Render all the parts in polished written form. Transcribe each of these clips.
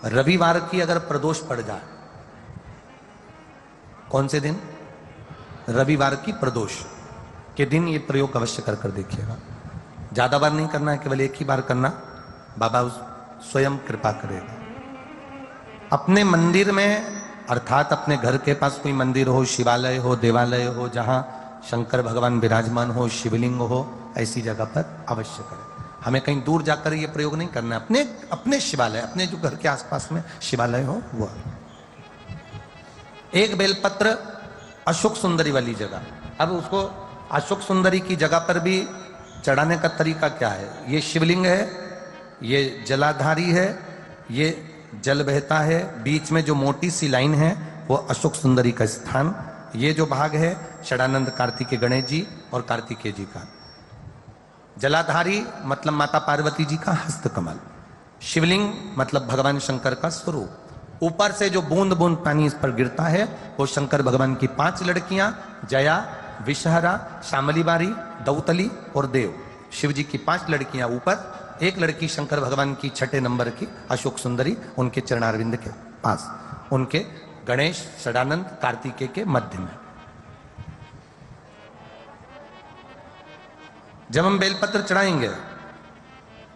रविवार की अगर प्रदोष पड़ जाए, कौन से दिन? रविवार की प्रदोष के दिन ये प्रयोग अवश्य कर कर देखिएगा। ज्यादा बार नहीं करना है, केवल एक ही बार करना, बाबा स्वयं कृपा करेगा। अपने मंदिर में अर्थात अपने घर के पास कोई मंदिर हो, शिवालय हो, देवालय हो, जहां शंकर भगवान विराजमान हो, शिवलिंग हो, ऐसी जगह पर अवश्य करें। हमें कहीं दूर जाकर ये प्रयोग नहीं करना है। अपने शिवालय, अपने जो घर के आसपास में शिवालय हो वो। एक बेलपत्र अशोक सुंदरी वाली जगह, अब उसको अशोक सुंदरी की जगह पर भी चढ़ाने का तरीका क्या है? ये शिवलिंग है, ये जलाधारी है, ये जल बहता है, बीच में जो मोटी सी लाइन है वो अशोक सुंदरी का स्थान, ये जो भाग है षडानंद कार्तिकेय गणेश जी और कार्तिकेय जी का। जलाधारी मतलब माता पार्वती जी का हस्त कमल, शिवलिंग मतलब भगवान शंकर का स्वरूप। ऊपर से जो बूंद बूंद पानी इस पर गिरता है वो शंकर भगवान की 5 लड़कियां, जया, विषहरा, शामली बारी, दौतली और देव। शिव जी की 5 लड़कियां ऊपर, एक लड़की शंकर भगवान की 6 नंबर की अशोक सुंदरी उनके चरणारविंद के पास, उनके गणेश षडानंद कार्तिकेय के मध्य में। जब हम बेलपत्र चढ़ाएंगे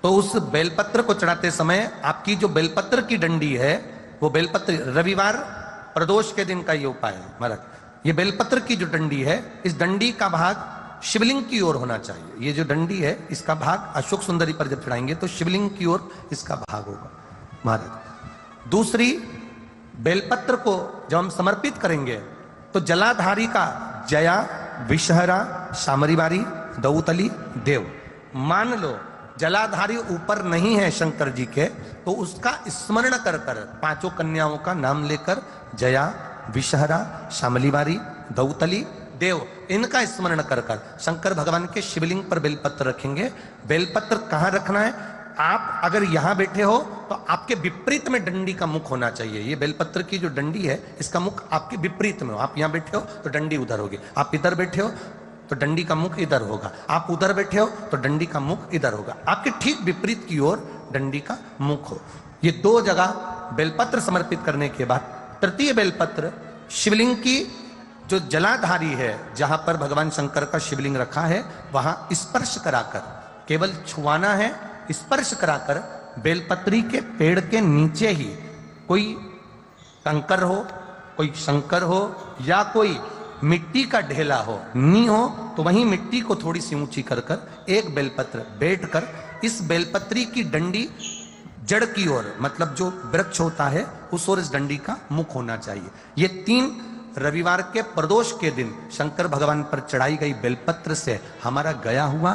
तो उस बेलपत्र को चढ़ाते समय आपकी जो बेलपत्र की डंडी है वो बेलपत्र, रविवार प्रदोष के दिन का ये उपाय है महाराज, ये बेलपत्र की जो डंडी है इस डंडी का भाग शिवलिंग की ओर होना चाहिए। ये जो डंडी है इसका भाग अशोक सुंदरी पर जब चढ़ाएंगे तो शिवलिंग की ओर इसका भाग होगा महाराज। दूसरी, बेलपत्र को जब हम समर्पित करेंगे तो जलाधारी का जया, विषहरा, शामरी बारी, दौतली, देव, मान लो जलाधारी ऊपर नहीं है शंकर जी के, तो उसका स्मरण कर कर 5 कन्याओं का नाम लेकर जया, विषहरा, शामली बारी, दौतली, देव, इनका स्मरण कर कर शंकर भगवान के शिवलिंग पर बेलपत्र रखेंगे। बेलपत्र कहां रखना है? आप अगर यहां बैठे हो तो आपके विपरीत में डंडी का मुख होना चाहिए। ये बेलपत्र की जो डंडी है इसका मुख आपके विपरीत में हो। आप यहां बैठे हो तो डंडी उधर होगी, आप इधर बैठे हो तो डंडी का मुख इधर होगा, आप उधर बैठे हो तो डंडी का मुख इधर होगा, आपके ठीक विपरीत की ओर डंडी का मुख हो। ये 2 जगह बेलपत्र समर्पित करने के बाद तृतीय बेलपत्र शिवलिंग की जो जलाधारी है, जहां पर भगवान शंकर का शिवलिंग रखा है, वहां स्पर्श कराकर, केवल छुआना है, स्पर्श कराकर बेलपत्री के पेड़ के नीचे ही कोई कंकर हो, कोई शंकर हो या कोई मिट्टी का ढेला हो, नी हो, तो वहीं मिट्टी को थोड़ी सी ऊंची कर कर एक बेलपत्र बैठकर इस बेलपत्री की डंडी जड़ की ओर, मतलब जो वृक्ष होता है उस ओर इस डंडी का मुख होना चाहिए। ये 3 रविवार के प्रदोष के दिन शंकर भगवान पर चढ़ाई गई बेलपत्र से हमारा गया हुआ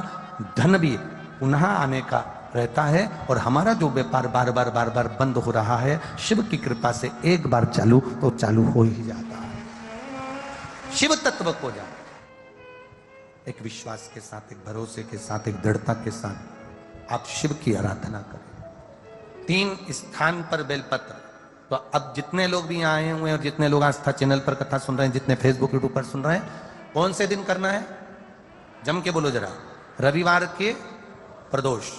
धन भी पुनः आने का रहता है और हमारा जो व्यापार बार बार बंद हो रहा है, शिव की कृपा से एक बार चालू तो चालू हो ही जाता है। शिव तत्व को जान, एक विश्वास के साथ, एक भरोसे के साथ, एक दृढ़ता के साथ आप शिव की आराधना करें। 3 स्थान पर बेलपत्र। तो अब जितने लोग भी यहाँ आए हुए हैं और जितने लोग आस्था चैनल पर कथा सुन रहे हैं, जितने फेसबुक यूट्यूब पर सुन रहे हैं, कौन से दिन करना है? जम के बोलो जरा। रविवार के प्रदोष।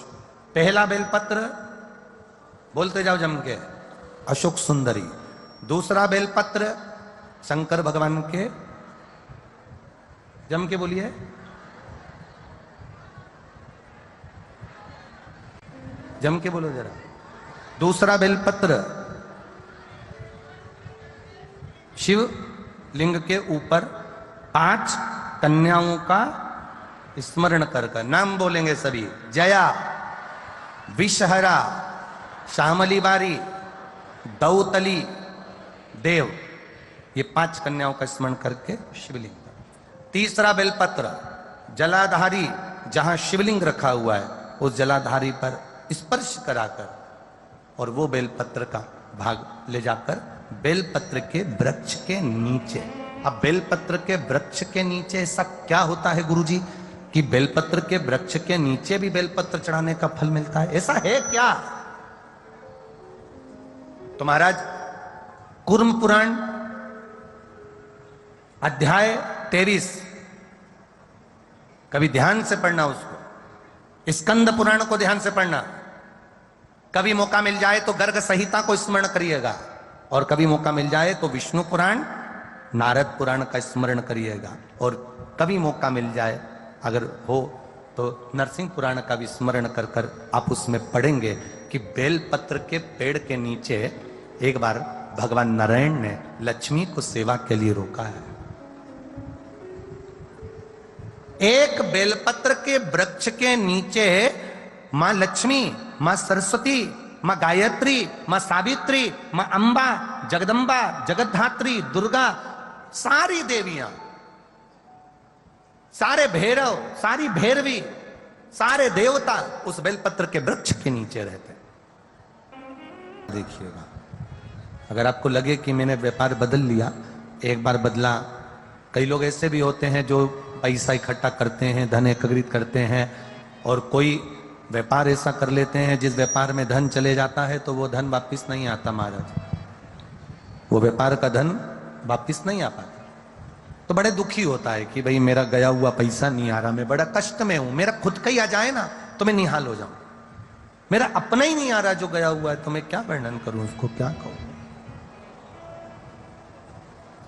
पहला बेलपत्र बोलते जाओ जम के, अशोक सुंदरी। दूसरा बेलपत्र शंकर भगवान के, जम के बोलिए, जम के बोलो जरा। दूसरा बेलपत्र शिव लिंग के ऊपर 5 कन्याओं का स्मरण कर कर नाम बोलेंगे सभी, जया, विषहरा, शामली बारी, दौतली, देव, ये 5 कन्याओं का स्मरण करके शिवलिंग पर। तीसरा बेलपत्र जलाधारी, जहां शिवलिंग रखा हुआ है उस जलाधारी पर स्पर्श कराकर और वो बेलपत्र का भाग ले जाकर बेलपत्र के वृक्ष के नीचे। अब बेलपत्र के वृक्ष के नीचे ऐसा क्या होता है गुरुजी कि बेलपत्र के वृक्ष के नीचे भी बेलपत्र चढ़ाने का फल मिलता है? ऐसा है क्या? तो महाराज कूर्म पुराण अध्याय 23 कभी ध्यान से पढ़ना, उसको स्कंद पुराण को ध्यान से पढ़ना। कभी मौका मिल जाए तो गर्ग संहिता को स्मरण करिएगा, और कभी मौका मिल जाए तो विष्णु पुराण, नारद पुराण का स्मरण करिएगा, और कभी मौका मिल जाए अगर हो तो नरसिंह पुराण का भी स्मरण कर कर आप उसमें पढ़ेंगे कि बेलपत्र के पेड़ के नीचे एक बार भगवान नारायण ने लक्ष्मी को सेवा के लिए रोका है। एक बेलपत्र के वृक्ष के नीचे मां लक्ष्मी, मां सरस्वती, मां गायत्री, मां सावित्री, मां अंबा, जगदंबा, जगद्धात्री, दुर्गा, सारी देवियां, सारे भैरव, सारी भैरवी, सारे देवता उस बेलपत्र के वृक्ष के नीचे रहते। देखिएगा, अगर आपको लगे कि मैंने व्यापार बदल लिया, एक बार बदला। कई लोग ऐसे भी होते हैं जो पैसा इकट्ठा करते हैं, धन एकत्रित करते हैं, और कोई व्यापार ऐसा कर लेते हैं जिस व्यापार में धन चले जाता है तो वो धन वापिस नहीं आता महाराज, वो व्यापार का धन वापिस नहीं आ पाता। तो बड़े दुखी होता है कि भाई मेरा गया हुआ पैसा नहीं आ रहा, मैं बड़ा कष्ट में हूं, मेरा खुद का ही आ जाए ना तो मैं निहाल हो जाऊं, मेरा अपना ही नहीं आ रहा जो गया हुआ है, तो मैं क्या वर्णन करूं, उसको क्या कहूं।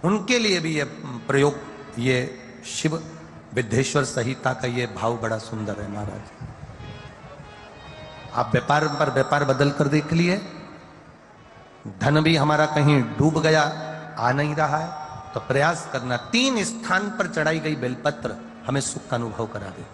उनके लिए भी ये प्रयोग, ये शिव विद्येश्वर संहिता का ये भाव बड़ा सुंदर है महाराज। आप व्यापार पर व्यापार बदल कर देख लिए, धन भी हमारा कहीं डूब गया, आ नहीं रहा है, तो प्रयास करना 3 स्थान पर चढ़ाई गई बेलपत्र हमें सुख का अनुभव करा दे।